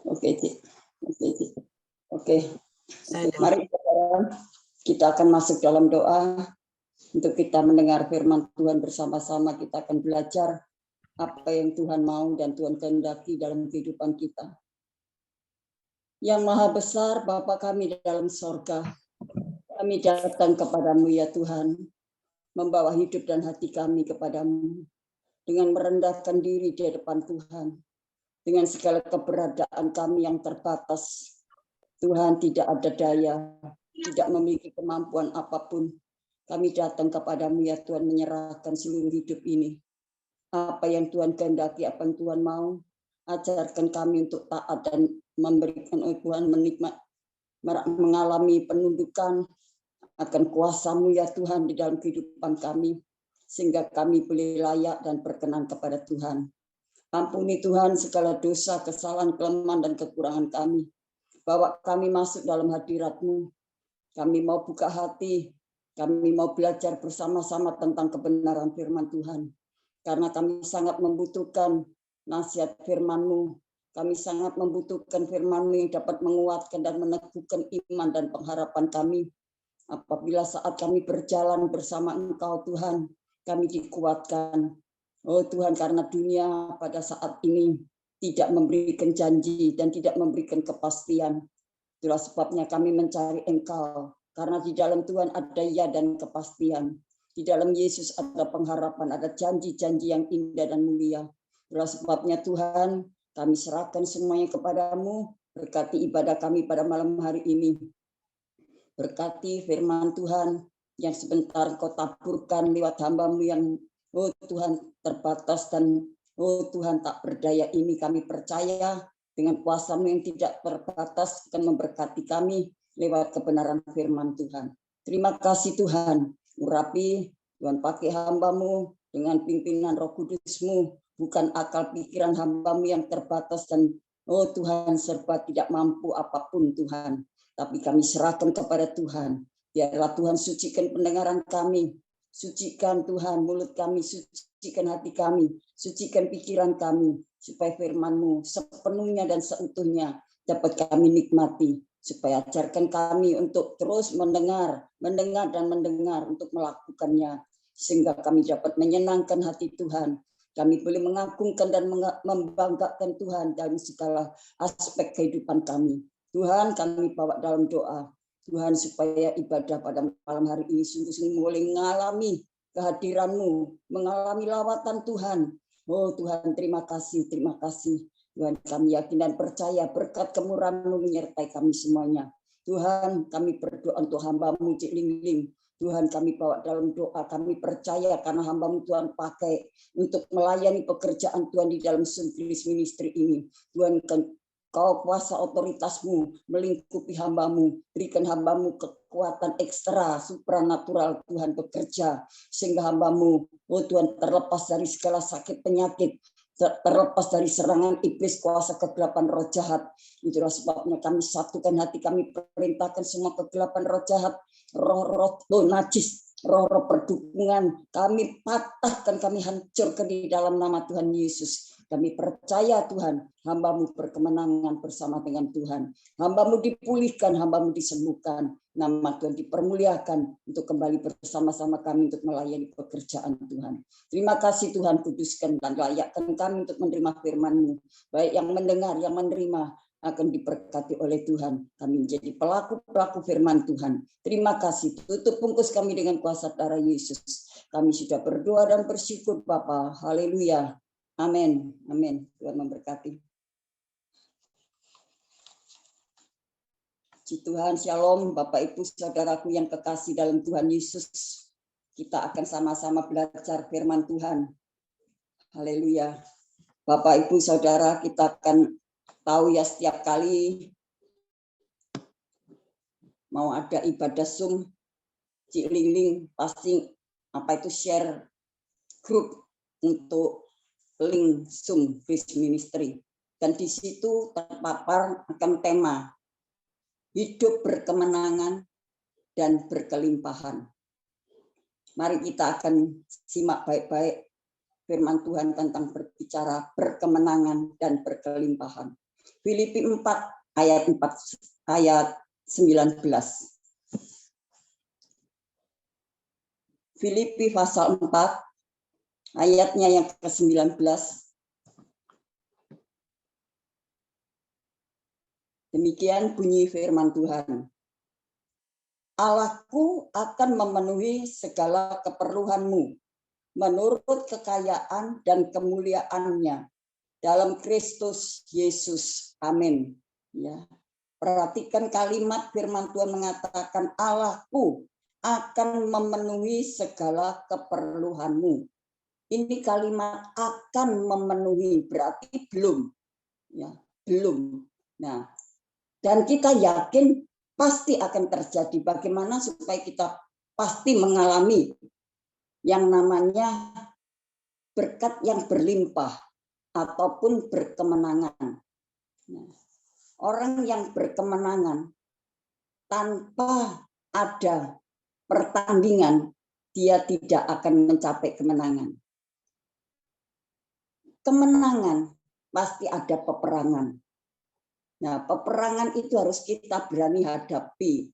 Oke, Cik. Oke. Mari kita akan masuk dalam doa untuk kita mendengar firman Tuhan bersama-sama. Kita akan belajar apa yang Tuhan mau dan Tuhan kehendaki dalam kehidupan kita. Yang Maha Besar, Bapa kami di dalam sorga, kami datang kepadamu ya Tuhan, membawa hidup dan hati kami kepadamu, dengan merendahkan diri di depan Tuhan, dengan segala keberadaan kami yang terbatas. Tuhan, tidak ada daya, tidak memiliki kemampuan apapun. Kami datang kepadamu ya Tuhan, menyerahkan seluruh hidup ini. Apa yang Tuhan kehendaki, apa yang Tuhan mau, ajarkan kami untuk taat dan memberikan Tuhan mengalami penundukan akan kuasa-Mu ya Tuhan di dalam kehidupan kami, sehingga kami boleh layak dan berkenan kepada Tuhan. Ampuni Tuhan segala dosa, kesalahan, kelemahan, dan kekurangan kami. Bawa kami masuk dalam hadirat-Mu. Kami mau buka hati, kami mau belajar bersama-sama tentang kebenaran firman Tuhan. Karena kami sangat membutuhkan nasihat firman-Mu. Kami sangat membutuhkan firman-Mu yang dapat menguatkan dan meneguhkan iman dan pengharapan kami. Apabila saat kami berjalan bersama Engkau Tuhan, kami dikuatkan. Oh Tuhan, karena dunia pada saat ini tidak memberikan janji dan tidak memberikan kepastian. Itulah sebabnya kami mencari Engkau. Karena di dalam Tuhan ada ya dan kepastian. Di dalam Yesus ada pengharapan, ada janji-janji yang indah dan mulia. Itulah sebabnya Tuhan, kami serahkan semuanya kepadamu. Berkati ibadah kami pada malam hari ini. Berkati firman Tuhan yang sebentar Kau taburkan lewat hamba-Mu yang oh Tuhan terbatas dan oh Tuhan tak berdaya ini. Kami percaya dengan kuasa-Mu yang tidak terbatas akan memberkati kami lewat kebenaran firman Tuhan. Terima kasih Tuhan. Urapi Tuhan, pakai hamba-Mu dengan pimpinan Roh Kudus-Mu, bukan akal pikiran hamba-Mu yang terbatas dan oh Tuhan serba tidak mampu apapun Tuhan. Tapi kami serahkan kepada Tuhan. Biarlah Tuhan sucikan pendengaran kami. Sucikan Tuhan mulut kami, sucikan hati kami, sucikan pikiran kami. Supaya firman-Mu sepenuhnya dan seutuhnya dapat kami nikmati. Supaya ajarkan kami untuk terus mendengar dan mendengar untuk melakukannya. Sehingga kami dapat menyenangkan hati Tuhan. Kami boleh mengagungkan dan membanggakan Tuhan dalam segala aspek kehidupan kami. Tuhan, kami bawa dalam doa. Tuhan, supaya ibadah pada malam hari ini sungguh-sungguh boleh mengalami kehadiran-Mu, mengalami lawatan Tuhan. Oh Tuhan, terima kasih, terima kasih. Tuhan, kami yakin dan percaya berkat kemurahan-Mu menyertai kami semuanya. Tuhan, kami berdoa untuk hamba-Mu Cik Ling-Ling. Tuhan, kami bawa dalam doa, kami percaya karena hamba-Mu Tuhan pakai untuk melayani pekerjaan Tuhan di dalam Sunfilis Ministry ini. Tuhan, Kau kuasa otoritas-Mu melingkupi hamba-Mu, berikan hamba-Mu kekuatan ekstra, supranatural Tuhan bekerja, sehingga hamba-Mu, oh Tuhan, terlepas dari segala sakit penyakit, terlepas dari serangan iblis, kuasa kegelapan roh jahat. Itulah sebabnya kami satukan hati, kami perintahkan semua kegelapan roh jahat, roh-roh najis, roh-roh perdukungan, kami patahkan, kami hancurkan di dalam nama Tuhan Yesus. Kami percaya Tuhan, hamba-Mu berkemenangan bersama dengan Tuhan. Hamba-Mu dipulihkan, hamba-Mu disembuhkan. Nama Tuhan dipermuliakan untuk kembali bersama-sama kami untuk melayani pekerjaan Tuhan. Terima kasih Tuhan, kuduskan dan layakkan kami untuk menerima firman-Mu. Baik yang mendengar, yang menerima akan diberkati oleh Tuhan. Kami menjadi pelaku-pelaku firman Tuhan. Terima kasih. Tutup bungkus kami dengan kuasa darah Yesus. Kami sudah berdoa dan bersyukur Bapa. Haleluya. Amin. Amin. Tuhan memberkati. Puji Tuhan, Shalom Bapak Ibu Saudaraku yang kekasih dalam Tuhan Yesus. Kita akan sama-sama belajar firman Tuhan. Haleluya. Bapak Ibu Saudara, kita akan tahu ya setiap kali mau ada ibadah Zoom, Cik Ling-Ling pasti share grup untuk link Zoom Fish Ministry, dan di situ terpapar akan tema hidup berkemenangan dan berkelimpahan. Mari kita akan simak baik-baik firman Tuhan tentang berbicara berkemenangan dan berkelimpahan. Filipi 4 ayat 19. Filipi pasal 4 ayatnya yang ke-19. Demikian bunyi firman Tuhan. Allahku akan memenuhi segala keperluanmu menurut kekayaan dan kemuliaannya dalam Kristus Yesus. Amin. Ya. Perhatikan kalimat firman Tuhan mengatakan Allahku akan memenuhi segala keperluanmu. Ini kalimat akan memenuhi berarti belum. Ya, belum. Nah, dan kita yakin pasti akan terjadi. Bagaimana supaya kita pasti mengalami yang namanya berkat yang berlimpah ataupun berkemenangan. Nah, orang yang berkemenangan tanpa ada pertandingan, dia tidak akan mencapai kemenangan. Kemenangan pasti ada peperangan. Nah, peperangan itu harus kita berani hadapi.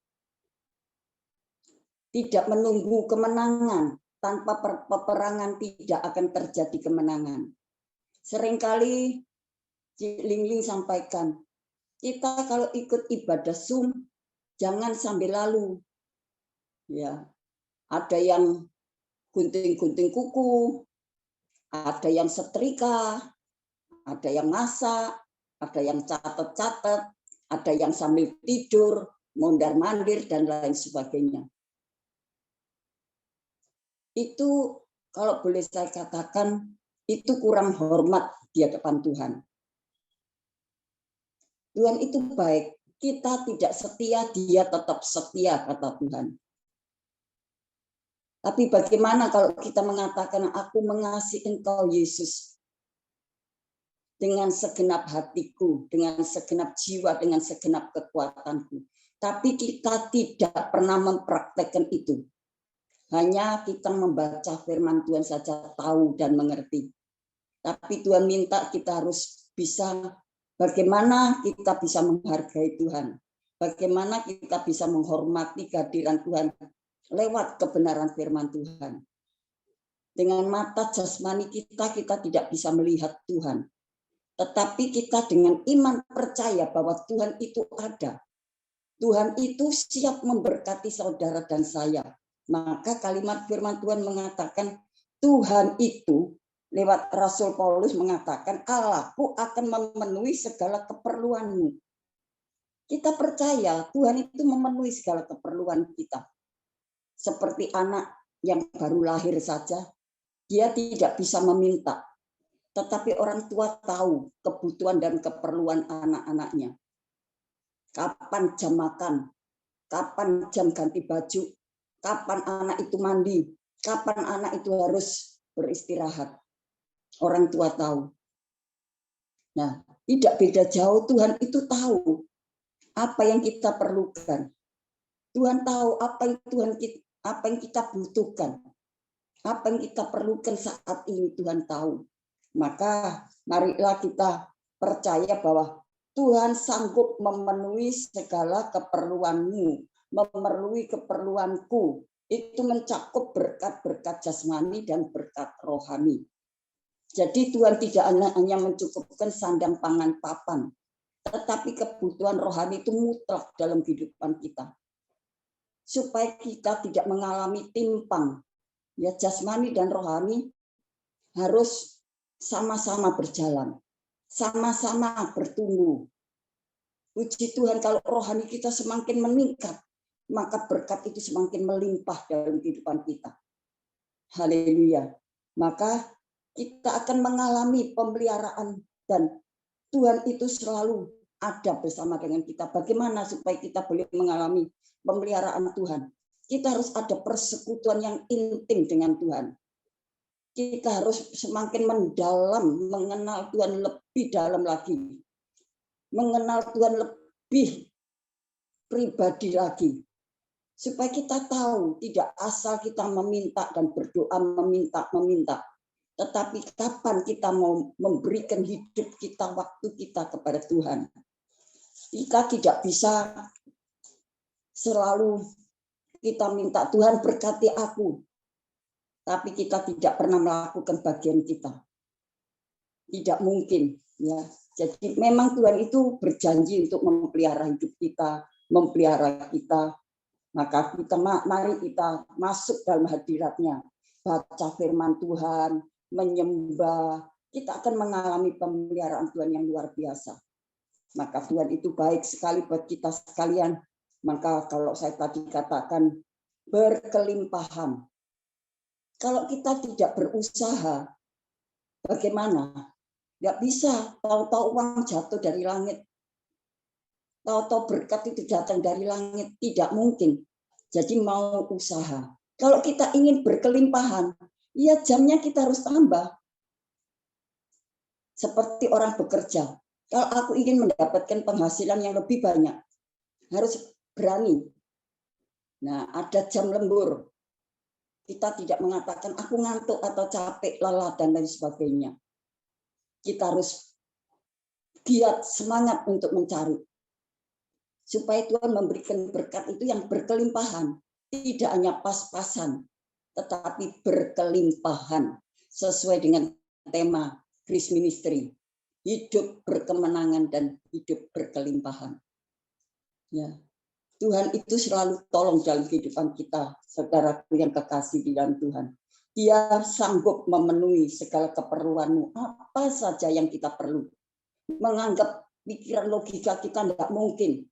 Tidak menunggu kemenangan, tanpa peperangan tidak akan terjadi kemenangan. Seringkali Lingling sampaikan, kita kalau ikut ibadah Zoom, jangan sambil lalu. Ya, ada yang gunting-gunting kuku, ada yang setrika, ada yang masak, ada yang catat-catat, ada yang sambil tidur, mondar-mandir, dan lain sebagainya. Itu kalau boleh saya katakan, itu kurang hormat di hadapan Tuhan. Tuhan itu baik, kita tidak setia, dia tetap setia, kata Tuhan. Tapi bagaimana kalau kita mengatakan, aku mengasihi engkau Yesus, dengan segenap hatiku, dengan segenap jiwa, dengan segenap kekuatanku. Tapi kita tidak pernah mempraktekkan itu. Hanya kita membaca firman Tuhan saja tahu dan mengerti. Tapi Tuhan minta kita harus bisa, bagaimana kita bisa menghargai Tuhan. Bagaimana kita bisa menghormati kehadiran Tuhan lewat kebenaran firman Tuhan. Dengan mata jasmani kita tidak bisa melihat Tuhan. Tetapi kita dengan iman percaya bahwa Tuhan itu ada. Tuhan itu siap memberkati saudara dan saya. Maka kalimat firman Tuhan mengatakan Tuhan itu lewat Rasul Paulus mengatakan Allahku akan memenuhi segala keperluanmu. Kita percaya Tuhan itu memenuhi segala keperluan kita. Seperti anak yang baru lahir saja, dia tidak bisa meminta. Tetapi orang tua tahu kebutuhan dan keperluan anak-anaknya. Kapan jam makan, kapan jam ganti baju, kapan anak itu mandi, kapan anak itu harus beristirahat. Orang tua tahu. Nah, tidak beda jauh, Tuhan itu tahu apa yang kita perlukan. Tuhan tahu apa yang kita butuhkan. Apa yang kita perlukan saat ini Tuhan tahu. Maka marilah kita percaya bahwa Tuhan sanggup memenuhi segala keperluanmu, memenuhi keperluanku. Itu mencakup berkat-berkat jasmani dan berkat rohani. Jadi Tuhan tidak hanya mencukupkan sandang pangan papan, tetapi kebutuhan rohani itu mutlak dalam kehidupan kita. Supaya kita tidak mengalami timpang, ya jasmani dan rohani harus sama-sama berjalan, sama-sama bertumbuh. Puji Tuhan kalau rohani kita semakin meningkat, maka berkat itu semakin melimpah dalam kehidupan kita. Haleluya. Maka kita akan mengalami pemeliharaan dan Tuhan itu selalu ada bersama dengan kita. Bagaimana supaya kita boleh mengalami pemeliharaan Tuhan? Kita harus ada persekutuan yang intim dengan Tuhan. Kita harus semakin mendalam, mengenal Tuhan lebih dalam lagi. Mengenal Tuhan lebih pribadi lagi. Supaya kita tahu, tidak asal kita meminta dan berdoa meminta. Tetapi kapan kita mau memberikan hidup kita, waktu kita kepada Tuhan? Kita tidak bisa selalu kita minta Tuhan berkati aku, tapi kita tidak pernah melakukan bagian kita. Tidak mungkin, ya. Jadi memang Tuhan itu berjanji untuk memelihara hidup kita, memelihara kita. Maka mari kita masuk dalam hadirat-Nya, baca firman Tuhan, menyembah, kita akan mengalami pemeliharaan Tuhan yang luar biasa. Maka Tuhan itu baik sekali buat kita sekalian. Maka kalau saya tadi katakan berkelimpahan. Kalau kita tidak berusaha, bagaimana? Nggak bisa, tahu-tahu uang jatuh dari langit. Tahu-tahu berkat itu datang dari langit. Tidak mungkin. Jadi mau usaha. Kalau kita ingin berkelimpahan, ya jamnya kita harus tambah. Seperti orang bekerja. Kalau aku ingin mendapatkan penghasilan yang lebih banyak, harus berani. Nah, ada jam lembur. Kita tidak mengatakan aku ngantuk atau capek, lelah, dan lain sebagainya. Kita harus giat, semangat untuk mencari. Supaya Tuhan memberikan berkat itu yang berkelimpahan. Tidak hanya pas-pasan, tetapi berkelimpahan. Sesuai dengan tema Grace Ministry. Hidup berkemenangan dan hidup berkelimpahan. Ya. Tuhan itu selalu tolong dalam kehidupan kita, saudaraku yang kekasih di dalam Tuhan. Dia sanggup memenuhi segala keperluanmu, apa saja yang kita perlu. Menganggap pikiran logika kita nggak mungkin,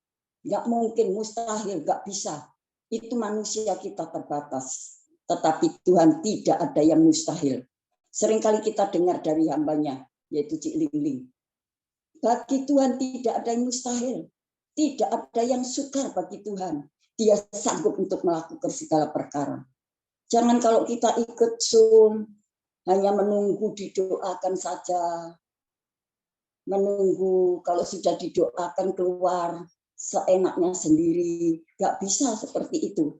mustahil, nggak bisa. Itu manusia kita terbatas. Tetapi Tuhan tidak ada yang mustahil. Seringkali kita dengar dari hambanya, yaitu Cik Ling. Bagi Tuhan tidak ada yang mustahil. Tidak ada yang sukar bagi Tuhan. Dia sanggup untuk melakukan segala perkara. Jangan kalau kita ikut Zoom, hanya menunggu didoakan saja. Menunggu kalau sudah didoakan keluar seenaknya sendiri. Gak bisa seperti itu.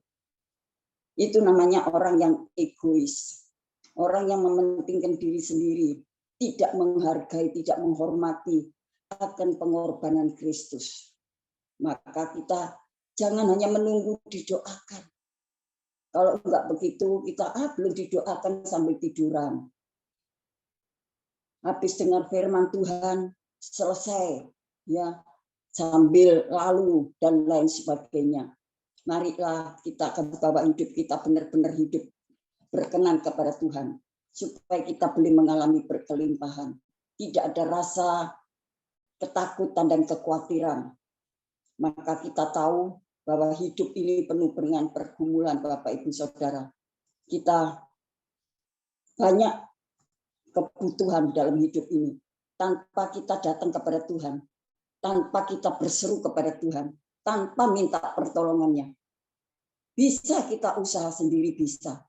Itu namanya orang yang egois. Orang yang mementingkan diri sendiri. Tidak menghargai, tidak menghormati akan pengorbanan Kristus. Maka kita jangan hanya menunggu didoakan. Kalau enggak begitu, kita belum didoakan sambil tiduran. Habis dengar firman Tuhan, selesai. Ya, sambil lalu dan lain sebagainya. Marilah kita akan bawa hidup kita benar-benar hidup berkenan kepada Tuhan. Supaya kita boleh mengalami berkelimpahan. Tidak ada rasa ketakutan dan kekhawatiran. Maka kita tahu bahwa hidup ini penuh dengan pergumulan, Bapak Ibu Saudara. Kita banyak kebutuhan dalam hidup ini. Tanpa kita datang kepada Tuhan, tanpa kita berseru kepada Tuhan, tanpa minta pertolongannya. Bisa kita usaha sendiri, bisa.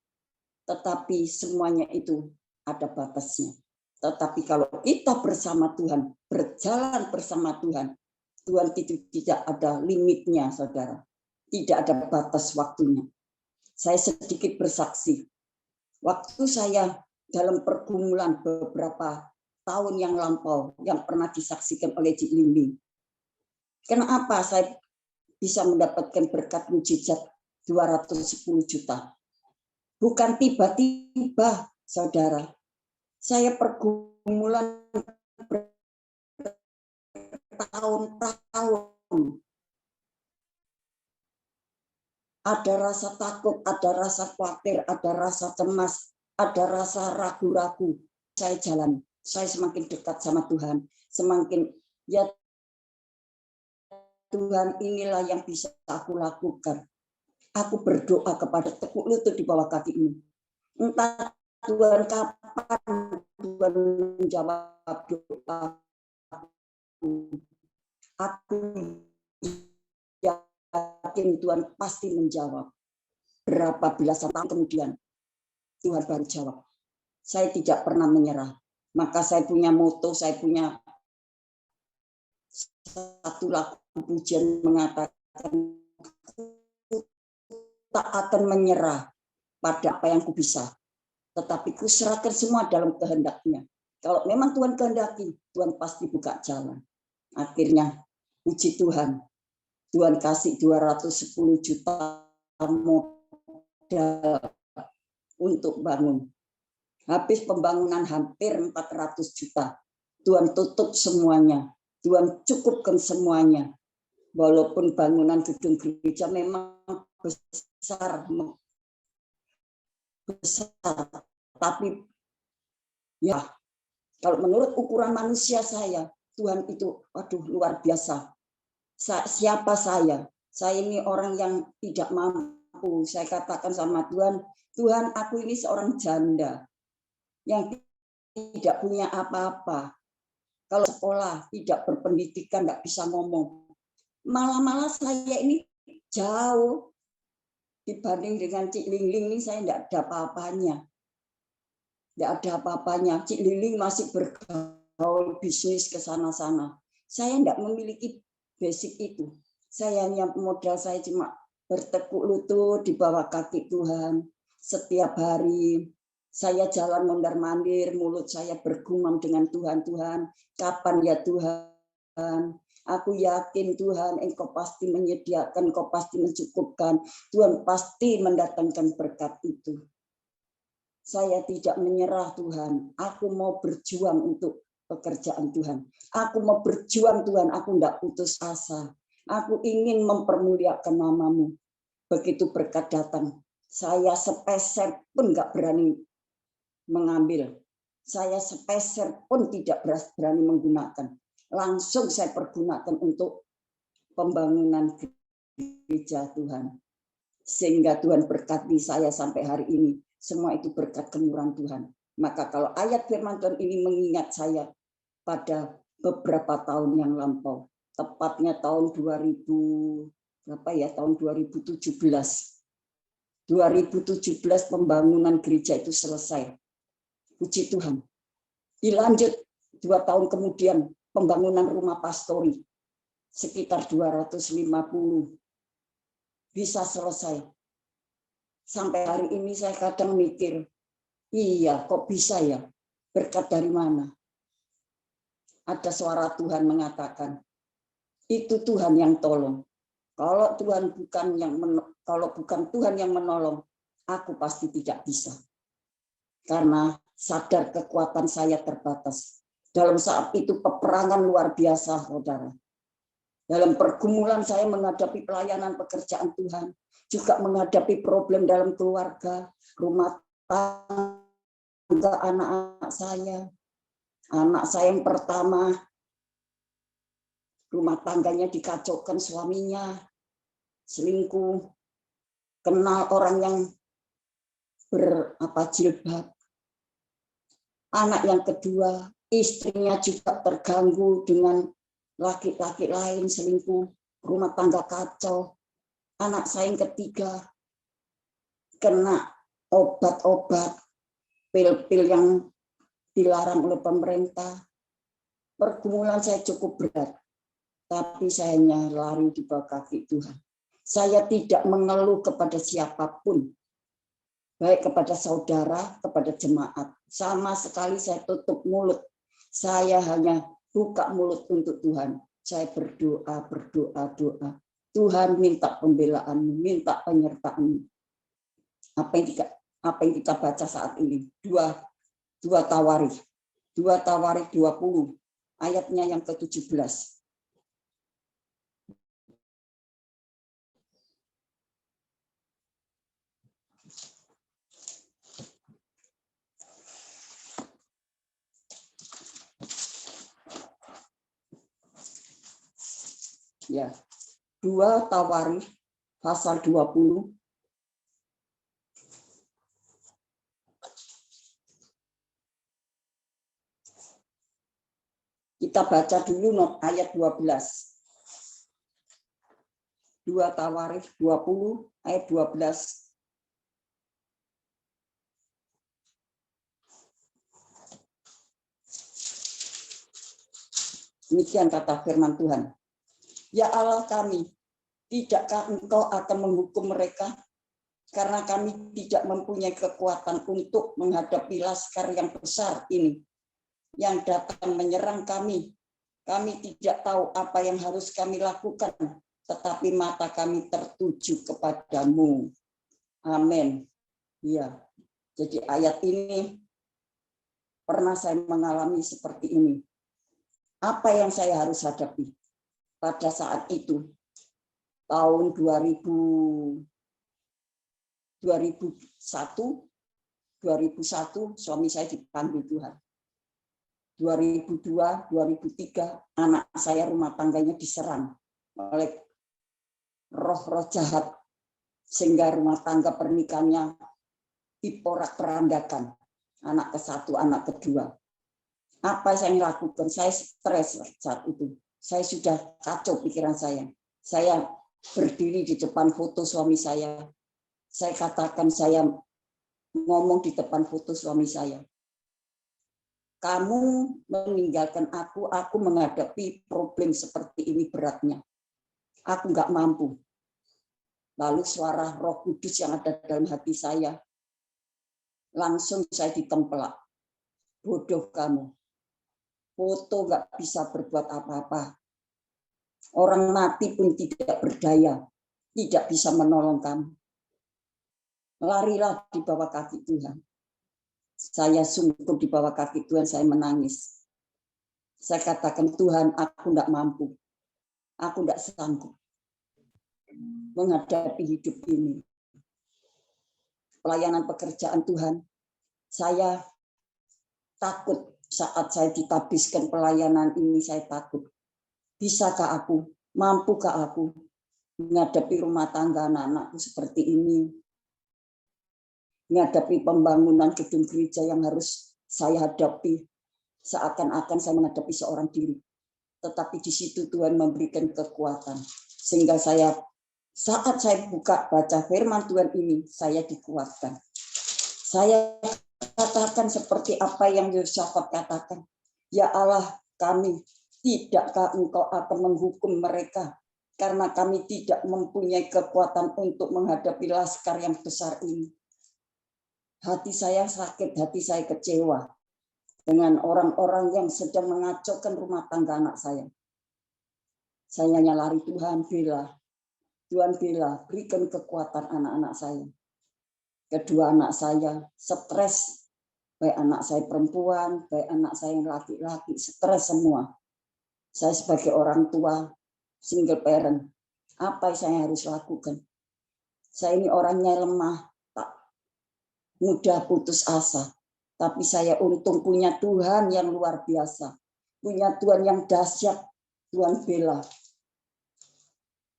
Tetapi semuanya itu ada batasnya. Tetapi kalau kita bersama Tuhan, berjalan bersama Tuhan, Tuhan itu tidak ada limitnya, saudara. Tidak ada batas waktunya. Saya sedikit bersaksi. Waktu saya dalam pergumulan beberapa tahun yang lampau, yang pernah disaksikan oleh Cik Ling. Kenapa saya bisa mendapatkan berkat mujizat 210 juta? Bukan tiba-tiba, saudara. Saya pergumulan tahun-tahun. Ada rasa takut, ada rasa khawatir, ada rasa cemas, ada rasa ragu-ragu. Saya jalan, saya semakin dekat sama Tuhan, semakin ya Tuhan inilah yang bisa aku lakukan. Aku berdoa kepada tekuk lutut di bawah kaki ini. Entah Tuhan kapan Tuhan menjawab doa. Aku yakin Tuhan pasti menjawab. Berapa belasan tahun kemudian Tuhan baru jawab. Saya tidak pernah menyerah. Maka saya punya moto, saya punya satu lagu pujian mengatakan, tak akan menyerah pada apa yang ku bisa. tetapi kuserahkan semua dalam kehendak-Nya. Kalau memang Tuhan kehendaki, Tuhan pasti buka jalan. Akhirnya, puji Tuhan, Tuhan kasih 210 juta modal untuk bangun. Habis pembangunan hampir 400 juta. Tuhan tutup semuanya. Tuhan cukupkan semuanya. Walaupun bangunan gedung gereja memang besar, tapi ya, kalau menurut ukuran manusia saya, Tuhan itu, waduh, luar biasa. Siapa saya? Saya ini orang yang tidak mampu. Saya katakan sama Tuhan, Tuhan, aku ini seorang janda yang tidak punya apa-apa. Kalau sekolah tidak berpendidikan, nggak bisa ngomong. Malah saya ini jauh dibanding dengan Cik Lingling ini, saya tidak ada apa-apanya. Tidak ada apa-apanya. Cik Lingling masih bergaul bisnis ke sana-sana. Saya tidak memiliki basic itu. Saya hanya modal saya cuma bertekuk lutut di bawah kaki Tuhan. Setiap hari saya jalan mondar-mandir, mulut saya bergumam dengan Tuhan, Tuhan, kapan ya Tuhan? Aku yakin Tuhan, Engkau pasti menyediakan, Engkau pasti mencukupkan. Tuhan pasti mendatangkan berkat itu. Saya tidak menyerah Tuhan. Aku mau berjuang untuk pekerjaan Tuhan. Aku mau berjuang Tuhan, aku tidak putus asa. Aku ingin mempermuliakan nama-Mu. Begitu berkat datang, saya sepeser pun nggak berani mengambil. Saya sepeser pun tidak berani menggunakan. Langsung saya pergunakan untuk pembangunan gereja Tuhan. Sehingga Tuhan berkati saya sampai hari ini. Semua itu berkat kemurahan Tuhan. Maka kalau ayat firman Tuhan ini mengingat saya pada beberapa tahun yang lampau. Tepatnya tahun 2017. 2017 pembangunan gereja itu selesai. Puji Tuhan. Dilanjut 2 tahun kemudian pembangunan rumah pastori sekitar 250 bisa selesai. Sampai hari ini saya kadang mikir, iya kok bisa ya? Berkat dari mana? Ada suara Tuhan mengatakan, itu Tuhan yang tolong. Kalau bukan Tuhan yang menolong, aku pasti tidak bisa. Karena sadar kekuatan saya terbatas. Dalam saat itu peperangan luar biasa, saudara. Dalam pergumulan saya menghadapi pelayanan pekerjaan Tuhan, juga menghadapi problem dalam keluarga, rumah tangga anak-anak saya. Anak saya yang pertama, rumah tangganya dikacaukan suaminya, selingkuh, kenal orang yang jilbab. Anak yang kedua, istrinya juga terganggu dengan laki-laki lain, selingkuh, rumah tangga kacau. Anak saya yang ketiga, kena obat-obat, pil-pil yang dilarang oleh pemerintah. Pergumulan saya cukup berat, tapi saya hanya lari di bawah kaki Tuhan. Saya tidak mengeluh kepada siapapun, baik kepada saudara, kepada jemaat. Sama sekali saya tutup mulut. Saya hanya buka mulut untuk Tuhan. Saya berdoa. Tuhan minta pembelaan-Mu, minta penyertaan-Mu. Apa yang kita baca saat ini? 2 Tawarikh 20 ayatnya yang ke-17. Ya, 2 Tawarikh pasal 20. Kita baca dulu ayat 12. 2 Tawarikh 20 ayat 12. Demikian kata firman Tuhan. Ya Allah kami, tidakkah Engkau akan menghukum mereka? karena kami tidak mempunyai kekuatan untuk menghadapi laskar yang besar ini yang datang menyerang kami. Kami tidak tahu apa yang harus kami lakukan, tetapi mata kami tertuju kepadamu. Amin. Ya, jadi ayat ini pernah saya mengalami seperti ini. Apa yang saya harus hadapi pada saat itu? Tahun 2001 suami saya dipanggil Tuhan. 2002, 2003 anak saya rumah tangganya diserang oleh roh-roh jahat sehingga rumah tangga pernikahannya diporak-perandakan. Anak ke-1, anak kedua. Apa yang saya lakukan? Saya stres saat itu. Saya sudah kacau pikiran saya. Saya berdiri di depan foto suami saya. Saya katakan, saya ngomong di depan foto suami saya. Kamu meninggalkan aku menghadapi problem seperti ini beratnya. Aku nggak mampu. Lalu suara Roh Kudus yang ada dalam hati saya, langsung saya ditempelak. Bodoh kamu. Foto nggak bisa berbuat apa-apa. Orang mati pun tidak berdaya, tidak bisa menolong kamu. Larilah di bawah kaki Tuhan. Saya sungguh di bawah kaki Tuhan, saya menangis. Saya katakan, Tuhan, aku tidak mampu. Aku tidak sanggup menghadapi hidup ini. Pelayanan pekerjaan Tuhan, saya takut saat saya ditabiskan pelayanan ini, saya takut. Bisakah aku, mampukah aku menghadapi rumah tangga anak-anakku seperti ini? Menghadapi pembangunan gedung gereja yang harus saya hadapi, seakan-akan saya menghadapi seorang diri. Tetapi di situ Tuhan memberikan kekuatan. Sehingga saat saya baca firman Tuhan ini, saya dikuatkan. Saya katakan seperti apa yang Yosafat katakan. Ya Allah, kami, tidakkah Engkau akan menghukum mereka? Karena kami tidak mempunyai kekuatan untuk menghadapi laskar yang besar ini. Hati saya sakit, hati saya kecewa dengan orang-orang yang sedang mengacaukan rumah tangga anak saya. Saya nyalari Tuhan, bela. Tuhan bela, berikan kekuatan anak-anak saya. Kedua anak saya stres, baik anak saya perempuan, baik anak saya yang laki-laki, stres semua. Saya sebagai orang tua, single parent, apa yang saya harus lakukan? Saya ini orangnya lemah, mudah putus asa. Tapi saya untung punya Tuhan yang luar biasa. Punya Tuhan yang dahsyat, Tuhan bela.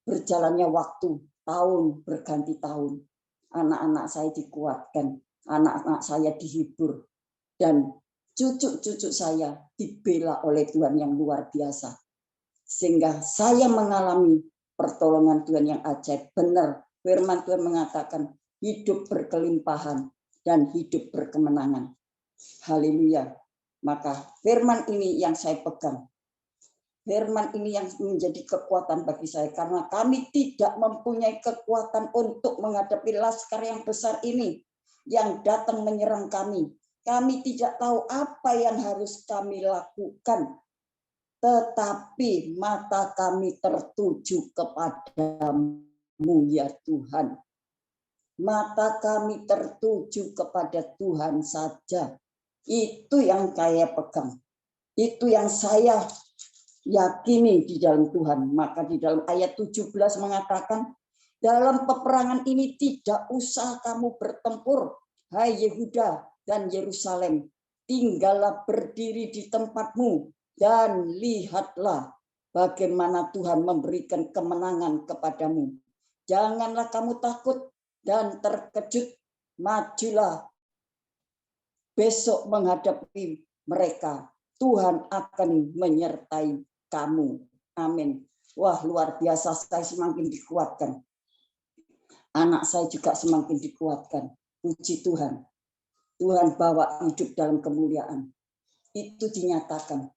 Berjalannya waktu, tahun berganti tahun. Anak-anak saya dikuatkan, anak-anak saya dihibur. Dan cucu-cucu saya dibela oleh Tuhan yang luar biasa. Sehingga saya mengalami pertolongan Tuhan yang ajaib. Benar, firman Tuhan mengatakan hidup berkelimpahan dan hidup berkemenangan. Haleluya. Maka firman ini yang saya pegang. Firman ini yang menjadi kekuatan bagi saya. Karena kami tidak mempunyai kekuatan untuk menghadapi laskar yang besar ini. Yang datang menyerang kami. Kami tidak tahu apa yang harus kami lakukan. Tetapi mata kami tertuju kepadamu ya Tuhan. Mata kami tertuju kepada Tuhan saja. Itu yang saya pegang. Itu yang saya yakini di dalam Tuhan. Maka di dalam ayat 17 mengatakan, dalam peperangan ini tidak usah kamu bertempur, hai Yehuda dan Yerusalem. Tinggallah berdiri di tempatmu dan lihatlah bagaimana Tuhan memberikan kemenangan kepadamu. Janganlah kamu takut dan terkejut, majulah besok menghadapi mereka. Tuhan akan menyertai kamu. Amin. Wah, luar biasa, saya semakin dikuatkan. Anak saya juga semakin dikuatkan. Puji Tuhan. Tuhan bawa hidup dalam kemuliaan. Itu dinyatakan.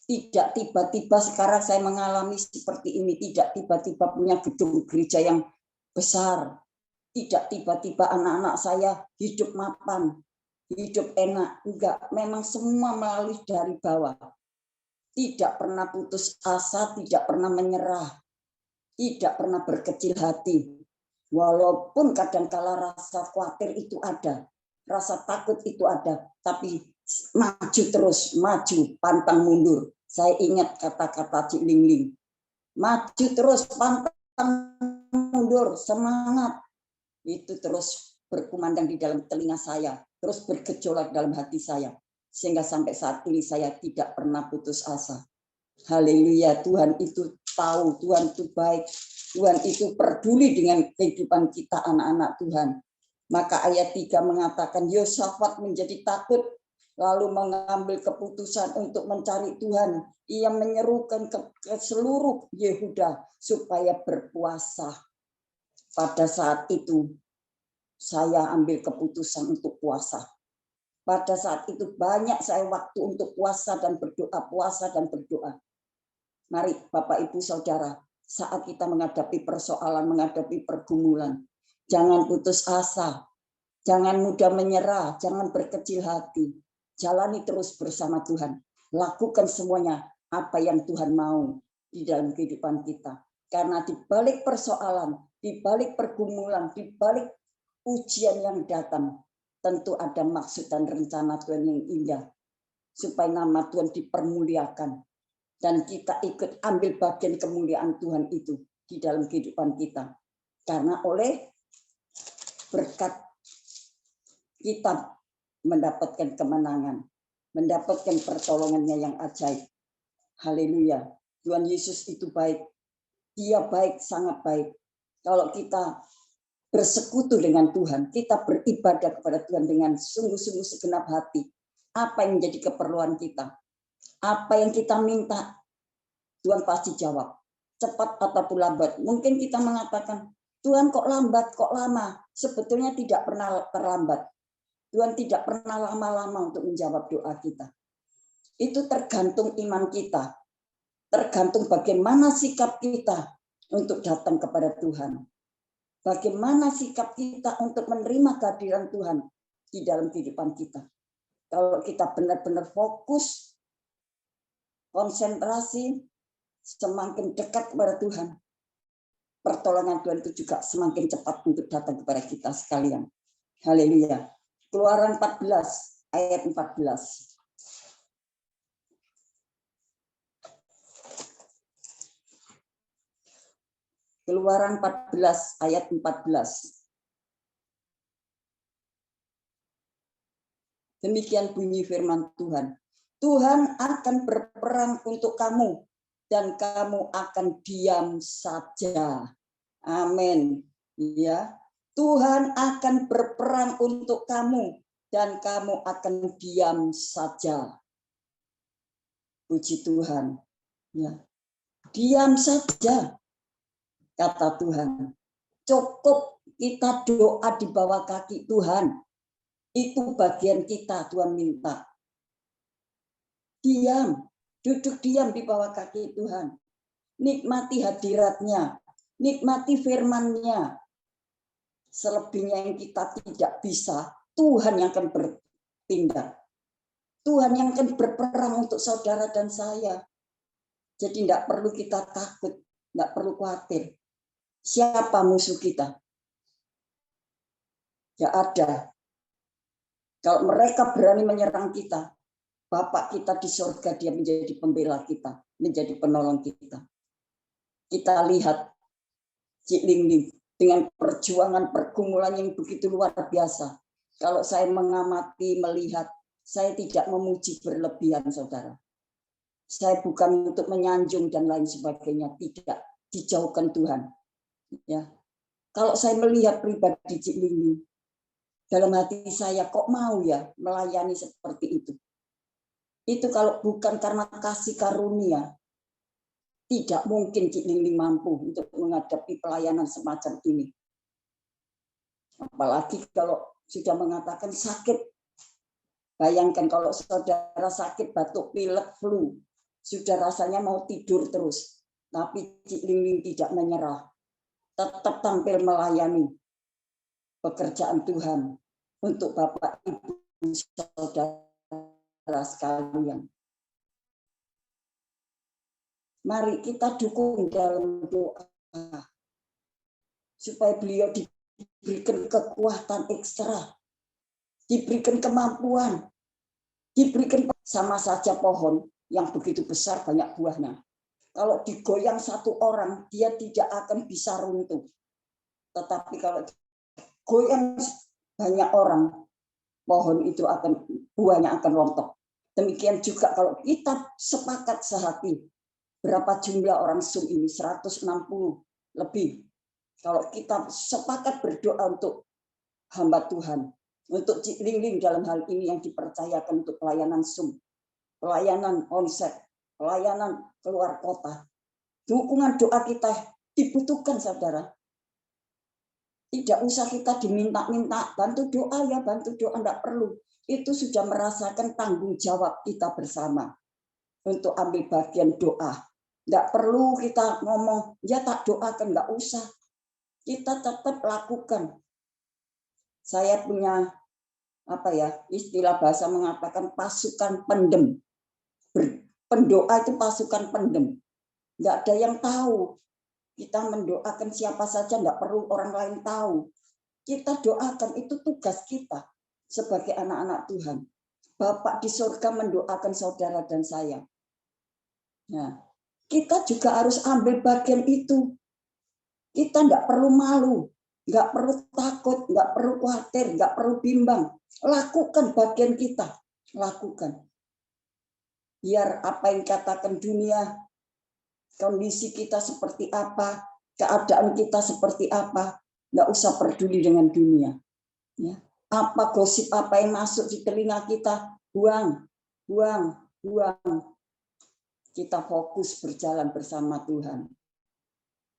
Tidak tiba-tiba sekarang saya mengalami seperti ini. Tidak tiba-tiba punya gedung gereja yang besar. Tidak tiba-tiba anak-anak saya hidup mapan, hidup enak. Enggak, memang semua melalui dari bawah. Tidak pernah putus asa, tidak pernah menyerah, tidak pernah berkecil hati. Walaupun kadangkala rasa khawatir itu ada, rasa takut itu ada, tapi maju terus, maju, pantang mundur. Saya ingat kata-kata Cik Lingling. Maju terus, pantang mundur, semangat. Itu terus berkumandang di dalam telinga saya, terus bergejolak dalam hati saya. Sehingga sampai saat ini saya tidak pernah putus asa. Haleluya, Tuhan itu tahu, Tuhan itu baik, Tuhan itu peduli dengan kehidupan kita anak-anak Tuhan. Maka ayat 3 mengatakan Yosafat menjadi takut lalu mengambil keputusan untuk mencari Tuhan. Ia menyerukan ke seluruh Yehuda supaya berpuasa. Pada saat itu saya ambil keputusan untuk puasa. Pada saat itu banyak saya waktu untuk puasa dan berdoa. Mari Bapak Ibu Saudara, saat kita menghadapi persoalan, menghadapi pergumulan, jangan putus asa, jangan mudah menyerah, jangan berkecil hati. Jalani terus bersama Tuhan. Lakukan semuanya apa yang Tuhan mau di dalam kehidupan kita. Karena di balik persoalan, di balik pergumulan, di balik ujian yang datang, tentu ada maksud dan rencana Tuhan yang indah. Supaya nama Tuhan dipermuliakan. Dan kita ikut ambil bagian kemuliaan Tuhan itu di dalam kehidupan kita. Karena oleh berkat kita mendapatkan kemenangan, mendapatkan pertolongannya yang ajaib. Haleluya. Tuhan Yesus itu baik. Dia baik, sangat baik. Kalau kita bersekutu dengan Tuhan, kita beribadah kepada Tuhan dengan sungguh-sungguh segenap hati. Apa yang menjadi keperluan kita? Apa yang kita minta, Tuhan pasti jawab. Cepat ataupun lambat. Mungkin kita mengatakan, Tuhan kok lambat, kok lama. Sebetulnya tidak pernah terlambat. Tuhan tidak pernah lama-lama untuk menjawab doa kita. Itu tergantung iman kita. Tergantung bagaimana sikap kita untuk datang kepada Tuhan. Bagaimana sikap kita untuk menerima kehadiran Tuhan di dalam kehidupan kita. Kalau kita benar-benar fokus, konsentrasi, semakin dekat kepada Tuhan, pertolongan Tuhan itu juga semakin cepat untuk datang kepada kita sekalian. Haleluya. Keluaran 14 ayat 14. Keluaran 14 ayat 14. Demikian bunyi firman Tuhan. Tuhan akan berperang untuk kamu dan kamu akan diam saja. Amin. Ya. Tuhan akan berperang untuk kamu dan kamu akan diam saja. Puji Tuhan. Ya. Diam saja, kata Tuhan. Cukup kita doa di bawah kaki Tuhan. Itu bagian kita, Tuhan minta. Diam, duduk diam di bawah kaki Tuhan. Nikmati hadiratnya, nikmati firman-Nya. Selebihnya yang kita tidak bisa, Tuhan yang akan bertindak. Tuhan yang akan berperang untuk saudara dan saya. Jadi tidak perlu kita takut, tidak perlu khawatir. Siapa musuh kita? Ya ada. Kalau mereka berani menyerang kita, Bapak kita di surga, dia menjadi pembela kita, menjadi penolong kita. Kita lihat Cik Lingling dengan perjuangan pergumulan yang begitu luar biasa. Kalau saya mengamati, melihat, saya tidak memuji berlebihan, saudara. Saya bukan untuk menyanjung dan lain sebagainya, tidak, dijauhkan Tuhan. Ya, kalau saya melihat pribadi Cik Lingling, dalam hati saya kok mau ya melayani seperti itu. Itu kalau bukan karena kasih karunia, tidak mungkin Cik Lingling mampu untuk menghadapi pelayanan semacam ini. Apalagi kalau sudah mengatakan sakit. Bayangkan kalau saudara sakit, batuk, pilek, flu, sudah rasanya mau tidur terus. Tapi Cik Lingling tidak menyerah. Tetap tampil melayani. pekerjaan Tuhan untuk Bapak Ibu saudara sekalian. Mari kita dukung dalam doa supaya beliau diberikan kekuatan ekstra, diberikan kemampuan, diberikan sama saja pohon yang begitu besar banyak buahnya. Kalau digoyang satu orang, dia tidak akan bisa runtuh. Tetapi kalau goyang banyak orang, pohon itu buahnya akan rontok. Demikian juga kalau kita sepakat sehati, berapa jumlah orang Zoom ini? 160 lebih. Kalau kita sepakat berdoa untuk hamba Tuhan, untuk Cik Ling dalam hal ini yang dipercayakan untuk pelayanan Zoom, pelayanan onsite, pelayanan keluar kota, dukungan doa kita dibutuhkan, saudara. Tidak usah kita diminta-minta, bantu doa ya, bantu doa, enggak perlu. Itu sudah merasakan tanggung jawab kita bersama untuk ambil bagian doa. Enggak perlu kita ngomong, ya tak doakan, enggak usah. Kita tetap lakukan. Saya punya istilah bahasa mengatakan pasukan pendem. Pendoa itu pasukan pendem. Enggak ada yang tahu. Kita mendoakan siapa saja, enggak perlu orang lain tahu. Kita doakan, itu tugas kita sebagai anak-anak Tuhan. Bapak di surga mendoakan saudara dan saya. Nah, kita juga harus ambil bagian itu. Kita enggak perlu malu, enggak perlu takut, enggak perlu khawatir, enggak perlu bimbang. Lakukan bagian kita, lakukan. Biar apa yang katakan dunia, kondisi kita seperti apa, keadaan kita seperti apa, enggak usah peduli dengan dunia. Ya. Apa gosip apa yang masuk di telinga kita, buang. Kita fokus berjalan bersama Tuhan.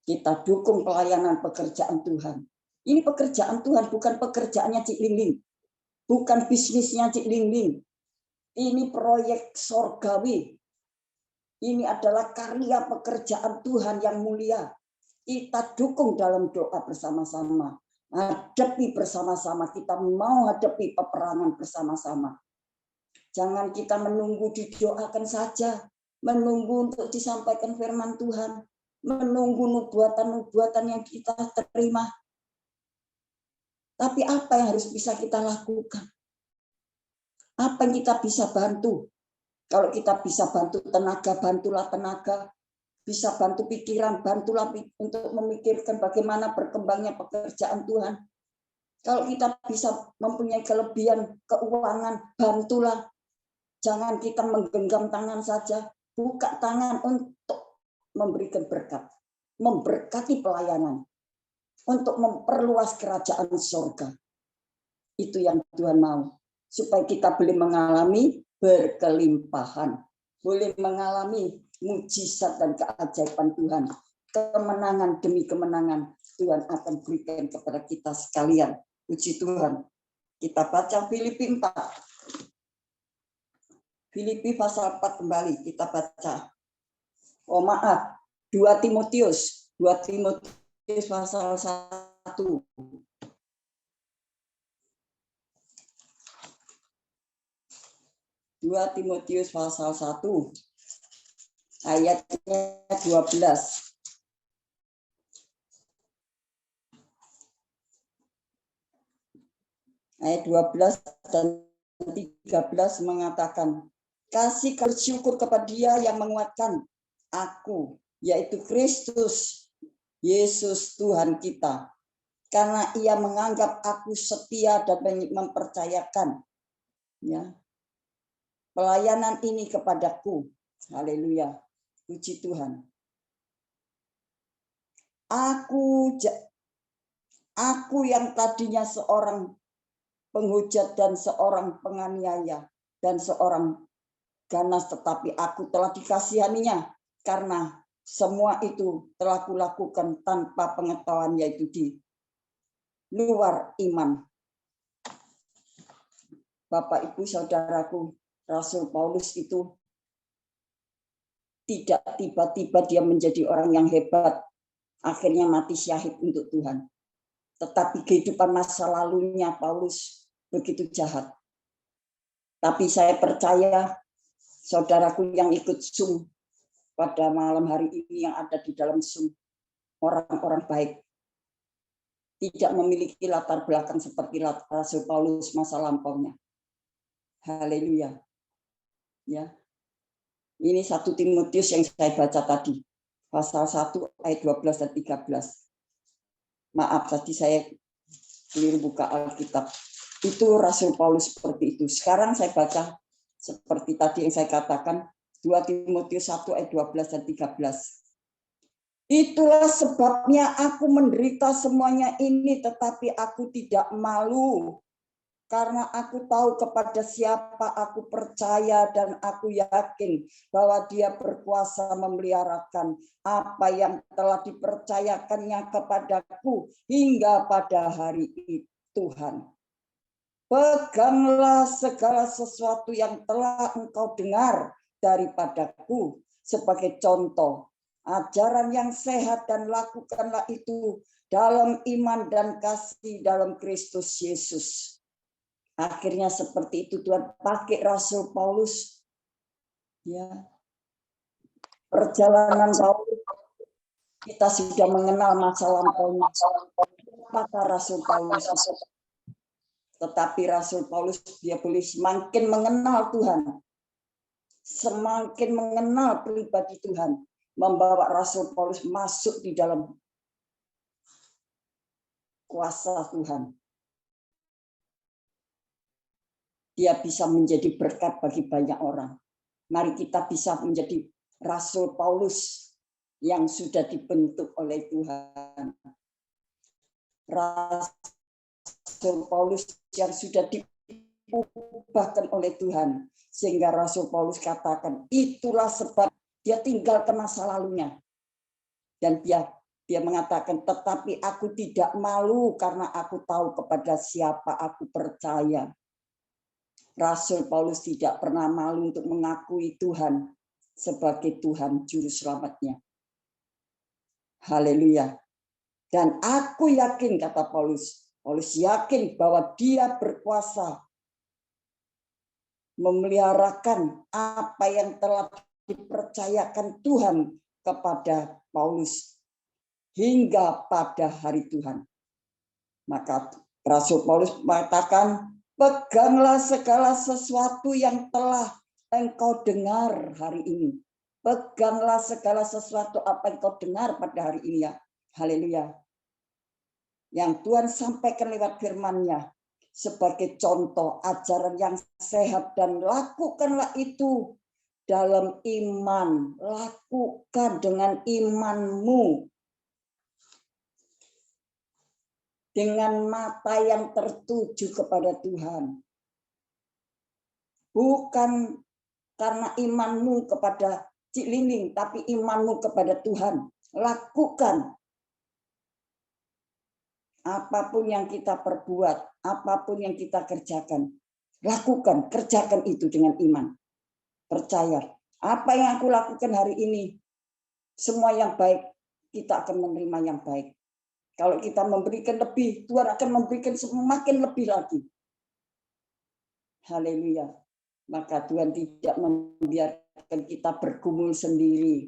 Kita dukung pelayanan pekerjaan Tuhan. Ini pekerjaan Tuhan, bukan pekerjaannya Cik Ling. Bukan bisnisnya Cik Ling. Ini proyek sorgawi. Ini adalah karya pekerjaan Tuhan yang mulia. Kita dukung dalam doa bersama-sama. Hadapi bersama-sama. Kita mau hadapi peperangan bersama-sama. Jangan kita menunggu didoakan saja. Menunggu untuk disampaikan firman Tuhan. Menunggu nubuatan-nubuatan yang kita terima. Tapi apa yang harus bisa kita lakukan? Apa yang kita bisa bantu? Kalau kita bisa bantu tenaga, bantulah tenaga. Bisa bantu pikiran, bantulah untuk memikirkan bagaimana berkembangnya pekerjaan Tuhan. Kalau kita bisa mempunyai kelebihan keuangan, bantulah. Jangan kita menggenggam tangan saja. Buka tangan untuk memberikan berkat. Memberkati pelayanan. Untuk memperluas kerajaan surga. Itu yang Tuhan mau. Supaya kita boleh mengalami berkelimpahan. Boleh mengalami mujizat dan keajaiban Tuhan. Kemenangan demi kemenangan Tuhan akan berikan kepada kita sekalian. Puji Tuhan. Kita baca Filipi 4. Filipi pasal 4 kembali kita baca. Oh maaf, 2 Timotius pasal 1. 2 Timotius pasal 1 ayatnya 12. Ayat 12 dan 13 mengatakan, kasih bersyukur kepada Dia yang menguatkan aku, yaitu Kristus Yesus Tuhan kita. Karena Ia menganggap aku setia dan mempercayakan pelayanan ini kepadaku. Haleluya. Puji Tuhan. Aku yang tadinya seorang penghujat dan seorang penganiaya dan seorang ganas, tetapi aku telah dikasihaninya karena semua itu telah kulakukan tanpa pengetahuan, yaitu di luar iman. Bapak, Ibu, Saudaraku, Rasul Paulus itu tidak tiba-tiba dia menjadi orang yang hebat, akhirnya mati syahid untuk Tuhan. Tetapi kehidupan masa lalunya Paulus begitu jahat. Tapi saya percaya saudaraku yang ikut Zoom pada malam hari ini, yang ada di dalam Zoom, orang-orang baik, tidak memiliki latar belakang seperti Rasul Paulus masa lampaunya. Haleluya. Ya. Ini 1 Timotius yang saya baca tadi, pasal 1 ayat 12 dan 13. Maaf, tadi saya keliru buka Alkitab. Itu Rasul Paulus seperti itu. Sekarang saya baca seperti tadi yang saya katakan, 2 Timotius 1 ayat 12 dan 13. Itulah sebabnya aku menderita semuanya ini, tetapi aku tidak malu. Karena aku tahu kepada siapa aku percaya, dan aku yakin bahwa Dia berkuasa memeliharakan apa yang telah dipercayakannya kepadaku hingga pada hari Tuhan. Peganglah segala sesuatu yang telah engkau dengar daripadaku sebagai contoh, ajaran yang sehat, dan lakukanlah itu dalam iman dan kasih dalam Kristus Yesus. Akhirnya seperti itu Tuhan pakai Rasul Paulus. Ya. Perjalanan Paulus, kita sudah mengenal masa lampaunya. Maka Rasul Paulus, tetapi Rasul Paulus dia boleh semakin mengenal Tuhan, semakin mengenal pribadi Tuhan, membawa Rasul Paulus masuk di dalam kuasa Tuhan. Dia bisa menjadi berkat bagi banyak orang. Mari kita bisa menjadi Rasul Paulus yang sudah dibentuk oleh Tuhan. Rasul Paulus yang sudah diubahkan oleh Tuhan. Sehingga Rasul Paulus katakan, itulah sebab dia tinggalkan masa lalunya. Dan dia mengatakan, tetapi aku tidak malu karena aku tahu kepada siapa aku percaya. Rasul Paulus tidak pernah malu untuk mengakui Tuhan sebagai Tuhan Juru Selamatnya. Haleluya. Dan aku yakin, kata Paulus, Paulus yakin bahwa Dia berkuasa memeliharakan apa yang telah dipercayakan Tuhan kepada Paulus hingga pada hari Tuhan. Maka Rasul Paulus mengatakan, peganglah segala sesuatu yang telah engkau dengar hari ini. Peganglah segala sesuatu apa yang engkau dengar pada hari ini, ya. Haleluya. Yang Tuhan sampaikan lewat firman-Nya sebagai contoh ajaran yang sehat, dan lakukanlah itu dalam iman. Lakukan dengan imanmu. Dengan mata yang tertuju kepada Tuhan. Bukan karena imanmu kepada Cik Lining, tapi imanmu kepada Tuhan. Lakukan. Apapun yang kita perbuat, apapun yang kita kerjakan. Lakukan, kerjakan itu dengan iman. Percaya. Apa yang aku lakukan hari ini, semua yang baik, kita akan menerima yang baik. Kalau kita memberikan lebih, Tuhan akan memberikan semakin lebih lagi. Haleluya. Maka Tuhan tidak membiarkan kita bergumul sendiri.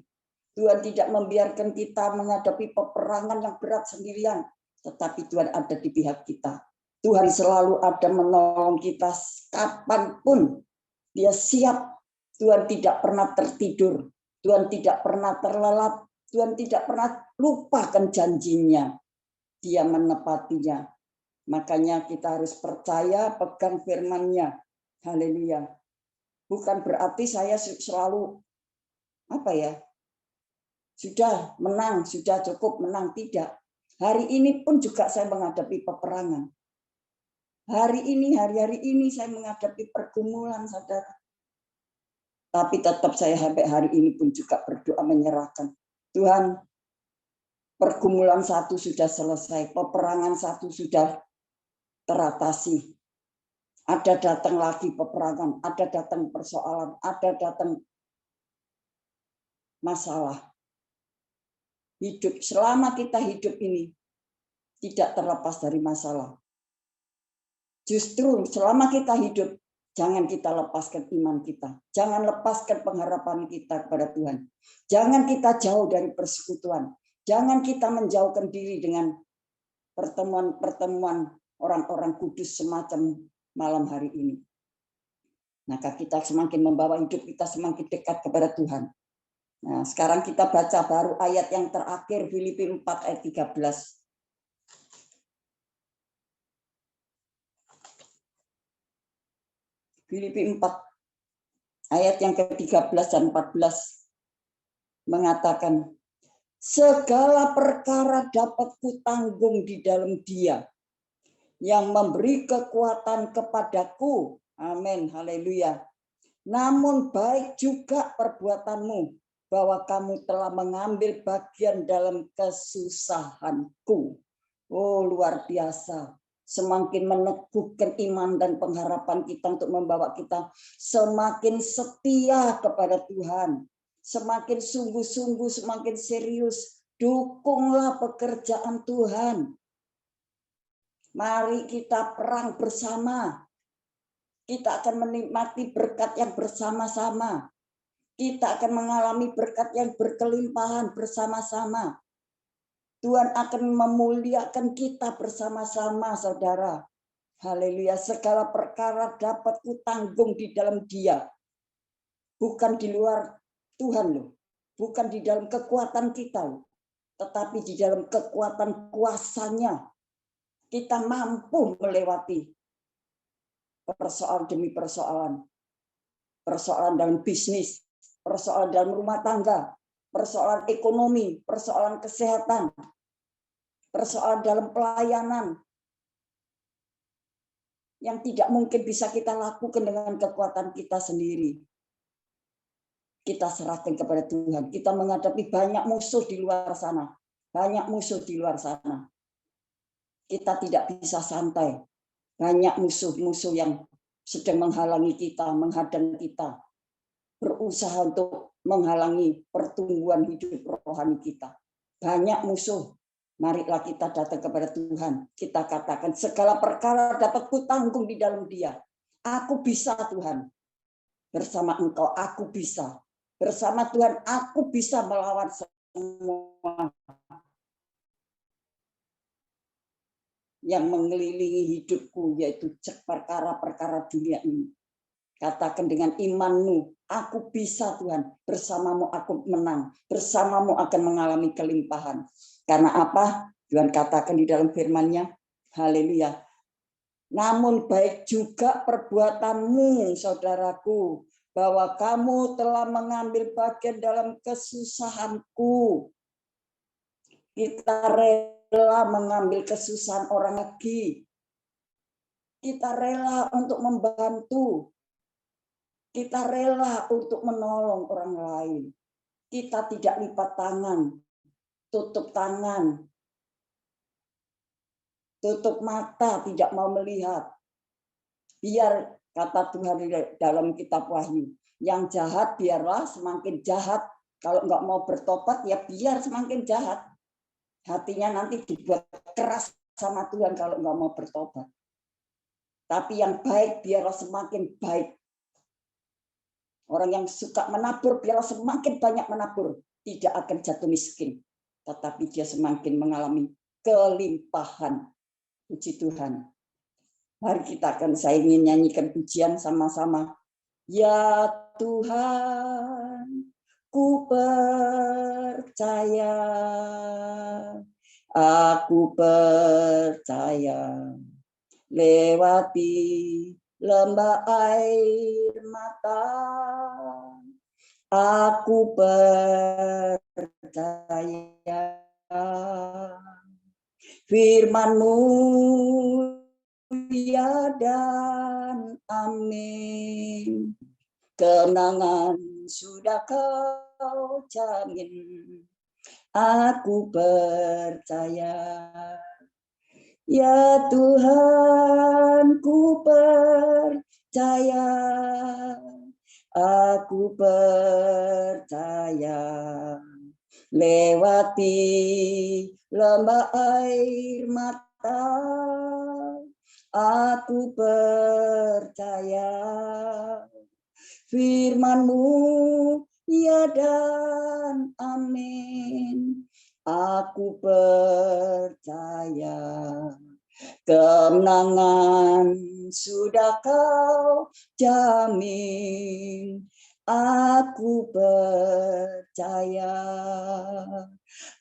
Tuhan tidak membiarkan kita menghadapi peperangan yang berat sendirian. Tetapi Tuhan ada di pihak kita. Tuhan selalu ada menolong kita kapanpun. Dia siap. Tuhan tidak pernah tertidur. Tuhan tidak pernah terlelap. Tuhan tidak pernah lupakan janjinya. Dia menepatinya. Makanya kita harus percaya, pegang firman-Nya. Haleluya. Bukan berarti saya selalu sudah menang, sudah cukup menang, tidak. Hari ini pun juga saya menghadapi peperangan. Hari-hari ini saya menghadapi pergumulan, saudara. Tapi tetap saya sampai hari ini pun juga berdoa menyerahkan. Tuhan, pergumulan satu sudah selesai, peperangan satu sudah teratasi. Ada datang lagi peperangan, ada datang persoalan, ada datang masalah. Hidup selama kita hidup ini, tidak terlepas dari masalah. Justru selama kita hidup, jangan kita lepaskan iman kita. Jangan lepaskan pengharapan kita kepada Tuhan. Jangan kita jauh dari persekutuan. Jangan kita menjauhkan diri dengan pertemuan-pertemuan orang-orang kudus semacam malam hari ini. Maka kita semakin membawa hidup kita semakin dekat kepada Tuhan. Nah, sekarang kita baca baru ayat yang terakhir, Filipi 4 ayat 13. Filipi 4 ayat yang ke-13 dan 14 mengatakan, segala perkara dapat kutanggung di dalam Dia yang memberi kekuatan kepadaku. Amin, haleluya. Namun baik juga perbuatanmu, bahwa kamu telah mengambil bagian dalam kesusahanku. Oh, luar biasa. Semakin meneguhkan iman dan pengharapan kita untuk membawa kita semakin setia kepada Tuhan. Semakin sungguh-sungguh, semakin serius. Dukunglah pekerjaan Tuhan. Mari kita perang bersama. Kita akan menikmati berkat yang bersama-sama. Kita akan mengalami berkat yang berkelimpahan bersama-sama. Tuhan akan memuliakan kita bersama-sama, saudara. Haleluya, segala perkara dapat kutanggung di dalam Dia. Bukan di luar Tuhan loh. Bukan di dalam kekuatan kita loh. Tetapi di dalam kekuatan kuasanya. Kita mampu melewati persoalan demi persoalan. Persoalan dalam bisnis, persoalan dalam rumah tangga, persoalan ekonomi, persoalan kesehatan, persoalan dalam pelayanan yang tidak mungkin bisa kita lakukan dengan kekuatan kita sendiri. Kita serahkan kepada Tuhan. Kita menghadapi banyak musuh di luar sana. Banyak musuh di luar sana. Kita tidak bisa santai. Banyak musuh-musuh yang sedang menghalangi kita, menghadang kita. Berusaha untuk menghalangi pertumbuhan hidup rohani kita. Banyak musuh. Marilah kita datang kepada Tuhan. Kita katakan segala perkara dapat kutanggung di dalam Dia. Aku bisa, Tuhan. Bersama Engkau aku bisa. Bersama Tuhan aku bisa melawan semua yang mengelilingi hidupku, yaitu perkara-perkara dunia ini. Katakan dengan imanmu, aku bisa Tuhan, bersamamu aku menang, bersamamu akan mengalami kelimpahan. Karena apa? Tuhan katakan di dalam firman-Nya, haleluya. Namun baik juga perbuatanmu, saudaraku, bahwa kamu telah mengambil bagian dalam kesusahanku. Kita rela mengambil kesusahan orang lagi. Kita rela untuk membantu. Kita rela untuk menolong orang lain. Kita tidak lipat tangan, tutup tangan, tutup mata, tidak mau melihat. Biar kata Tuhan dalam kitab Wahyu, yang jahat biarlah semakin jahat. Kalau nggak mau bertobat ya biar semakin jahat. Hatinya nanti dibuat keras sama Tuhan kalau nggak mau bertobat. Tapi yang baik biarlah semakin baik. Orang yang suka menabur biarlah semakin banyak menabur. Tidak akan jatuh miskin. Tetapi dia semakin mengalami kelimpahan. Puji Tuhan. Mari saya ingin nyanyikan pujian sama-sama. Ya Tuhan, ku percaya, aku percaya, lewati lembah air mata, aku percaya, firman-Mu ya dan amin. Kemenangan sudah Kau jamin. Aku percaya. Ya Tuhan, ku percaya. Aku percaya. lewati lembah air mata, aku percaya firman-Mu ya dan amin. Aku percaya kemenangan sudah Kau jamin. Aku percaya,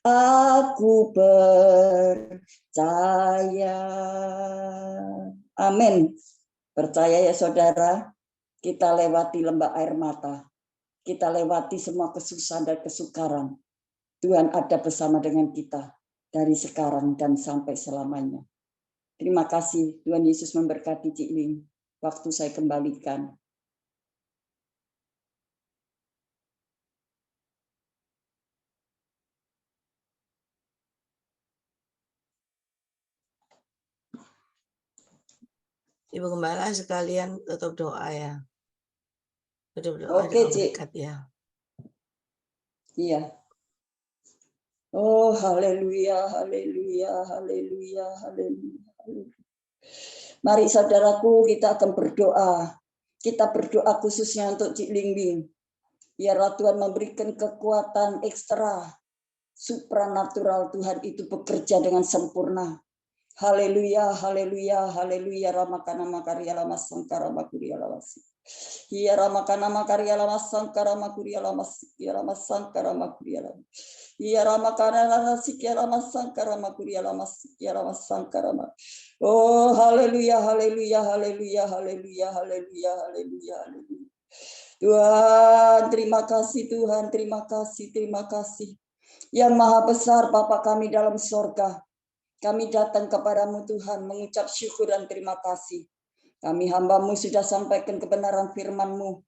aku percaya. Amin. Percaya ya saudara, kita lewati lembah air mata. Kita lewati semua kesusahan dan kesukaran. Tuhan ada bersama dengan kita dari sekarang dan sampai selamanya. Terima kasih, Tuhan Yesus memberkati Cik Ling. Waktu saya kembalikan. Ibu Gembala sekalian tutup doa ya. Tutup doa Oke, berkat ya. Iya. Oh, haleluya, haleluya, haleluya, haleluya. Mari saudaraku, kita akan berdoa. Kita berdoa khususnya untuk Cik Ling Ling. Biarlah Tuhan memberikan kekuatan ekstra, supranatural. Tuhan itu bekerja dengan sempurna. Haleluya, haleluya, haleluya. Ramakana makarya lama sangkara makuria lawasi. Iya ramakana makarya lama sangkara makuria lamas. Iya lama sangkara makuria lama. Iya ramakana lama sikia lama sangkara makuria lamas. Iya lama sangkara mak. Oh haleluya, haleluya, haleluya, haleluya, haleluya, haleluya, haleluya. Tuhan, terima kasih Tuhan, terima kasih, terima kasih. Yang maha besar Bapa kami dalam sorga. Kami datang kepadamu Tuhan mengucap syukur dan terima kasih. Kami hamba-Mu sudah sampaikan kebenaran firman-Mu.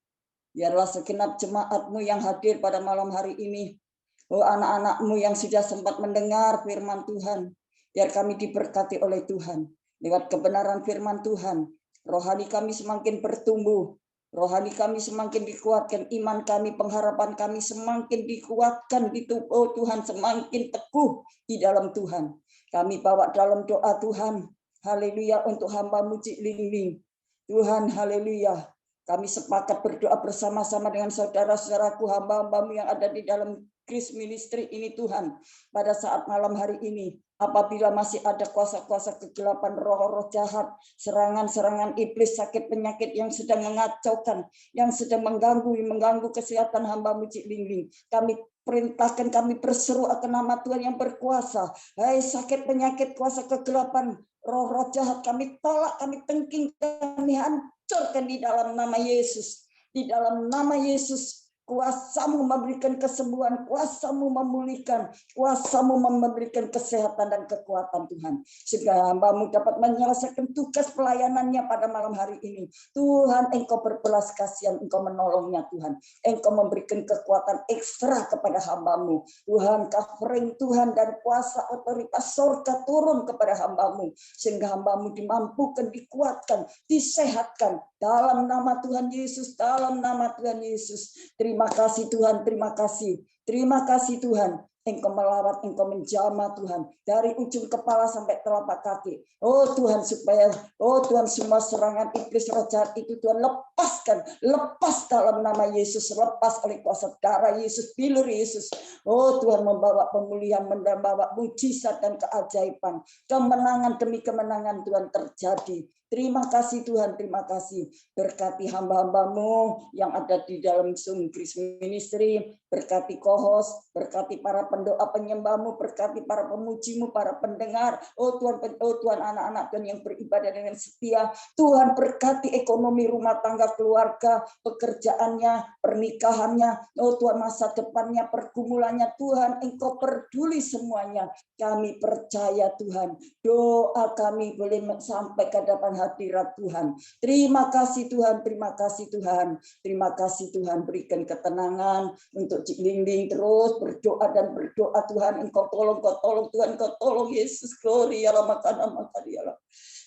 Biarlah segenap jemaat-Mu yang hadir pada malam hari ini. Oh anak-anak-Mu yang sudah sempat mendengar firman Tuhan. Biar kami diberkati oleh Tuhan. Lewat kebenaran firman Tuhan. Rohani kami semakin bertumbuh. Rohani kami semakin dikuatkan. Iman kami, pengharapan kami semakin dikuatkan. Oh Tuhan semakin teguh di dalam Tuhan. Kami bawa dalam doa Tuhan, haleluya untuk hamba-Mu Cik Ling Ling. Tuhan, haleluya. Kami sepakat berdoa bersama-sama dengan saudara-saudaraku hamba-hamba-Mu yang ada di dalam Grace Ministry ini Tuhan. Pada saat malam hari ini, apabila masih ada kuasa-kuasa kegelapan, roh-roh jahat, serangan-serangan iblis, sakit penyakit yang sedang mengacaukan, yang sedang mengganggu kesehatan hamba-Mu Cik Ling Ling. Kami perintahkan, kami berseru akan nama Tuhan yang berkuasa. Hai sakit penyakit, kuasa kegelapan, roh-roh jahat kami tolak, kami tengking, kami hancurkan di dalam nama Yesus. Di dalam nama Yesus, kuasa-Mu memberikan kesembuhan, kuasa-Mu memulihkan, kuasa-Mu memberikan kesehatan dan kekuatan Tuhan. Sehingga hamba-Mu dapat menyelesaikan tugas pelayanannya pada malam hari ini. Tuhan, Engkau berbelas kasihan, Engkau menolongnya Tuhan. Engkau memberikan kekuatan ekstra kepada hamba-Mu. Tuhan, covering Tuhan dan kuasa otoritas surga turun kepada hamba-Mu. Sehingga hamba-Mu dimampukan, dikuatkan, disehatkan. Dalam nama Tuhan Yesus, dalam nama Tuhan Yesus. Terima kasih Tuhan, terima kasih. Terima kasih Tuhan. Engkau melawat, Engkau menjamah Tuhan. Dari ujung kepala sampai telapak kaki. Oh Tuhan, supaya, oh Tuhan, semua serangan iblis roh jahat itu Tuhan lepaskan. Lepas dalam nama Yesus. Lepas oleh kuasa darah Yesus, bilur Yesus. Oh Tuhan, membawa pemulihan, membawa mujizat dan keajaiban. Kemenangan demi kemenangan Tuhan terjadi. Terima kasih Tuhan, terima kasih. Berkati hamba-hamba-Mu yang ada di dalam Zoom Grace Ministry, berkati co-host, berkati para pendoa penyembah-Mu, berkati para pemuji-Mu, para pendengar. Oh Tuhan, anak-anak Tuhan yang beribadah dengan setia. Tuhan berkati ekonomi rumah tangga keluarga, pekerjaannya, pernikahannya. Oh Tuhan, masa depannya, pergumulannya. Tuhan, Engkau peduli semuanya. Kami percaya Tuhan, doa kami boleh sampai ke hadapan hadirat Tuhan. Terima kasih Tuhan, terima kasih Tuhan. Terima kasih Tuhan, berikan ketenangan untuk Cik Ling Ling, terus berdoa dan berdoa Tuhan. Engkau tolong Tuhan, Engkau tolong Yesus. Gloria lama kana makariala.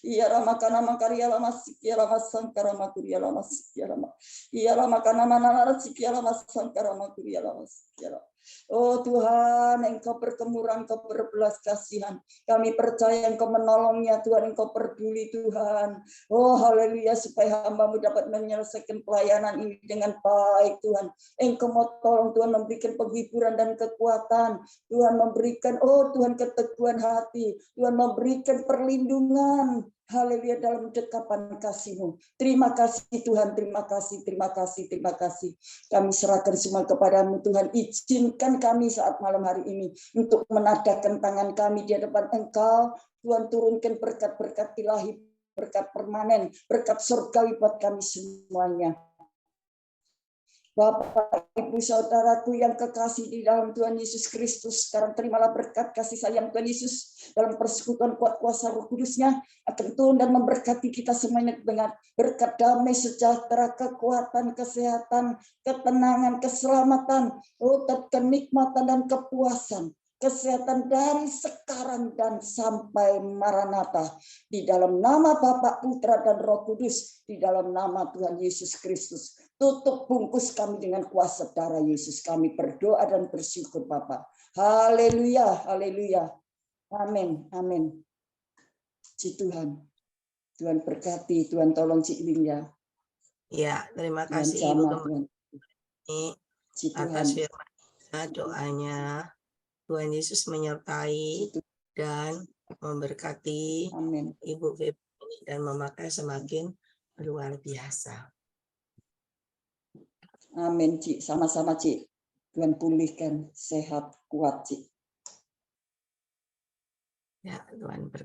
Iya lama kana makariala masik ya lama sangkara makuriala masik ya lama. Iya lama kana manana sik ya lama sangkara makuriala masik ya lama. Oh Tuhan, Engkau berkemurahan, Engkau berbelas kasihan. Kami percaya Engkau menolongnya Tuhan, Engkau peduli Tuhan. Oh haleluya, supaya hamba-Mu dapat menyelesaikan pelayanan ini dengan baik Tuhan. Engkau mau tolong Tuhan, memberikan penghiburan dan kekuatan. Tuhan memberikan, oh Tuhan, keteguhan hati. Tuhan memberikan perlindungan. Haleluya, dalam dekapan kasih-Mu. Terima kasih Tuhan, terima kasih, terima kasih, terima kasih. Kami serahkan semua kepada-Mu Tuhan. Izinkan kami saat malam hari ini untuk menadahkan tangan kami di hadapan Engkau. Tuhan, turunkan berkat-berkat ilahi, berkat permanen, berkat surgawi buat kami semuanya. Bapak, Ibu, Saudaraku yang kekasih di dalam Tuhan Yesus Kristus, sekarang terimalah berkat kasih sayang Tuhan Yesus dalam persekutuan kuat kuasa Roh Kudus-Nya akan turun dan memberkati kita semuanya dengan berkat damai, sejahtera, kekuatan, kesehatan, ketenangan, keselamatan, kenikmatan dan kepuasan. Kesehatan dari sekarang dan sampai Maranatha. Di dalam nama Bapa, Putra, dan Roh Kudus. Di dalam nama Tuhan Yesus Kristus. Tutup bungkus kami dengan kuasa darah Yesus. Kami berdoa dan bersyukur Bapa. Haleluya, haleluya. Amin, amin. Puji Tuhan. Tuhan berkati, Tuhan tolong Cik Wing ya. Ya, terima Tuhan kasih Ibu jamah, Tuhan. atas firman doanya. Tuhan Yesus menyertai dan memberkati Amin. Ibu Febri dan memakai semakin luar biasa. Amin, Cik. Sama-sama, Cik. Tuhan pulihkan, sehat, kuat, Cik. Ya, Tuhan berkati.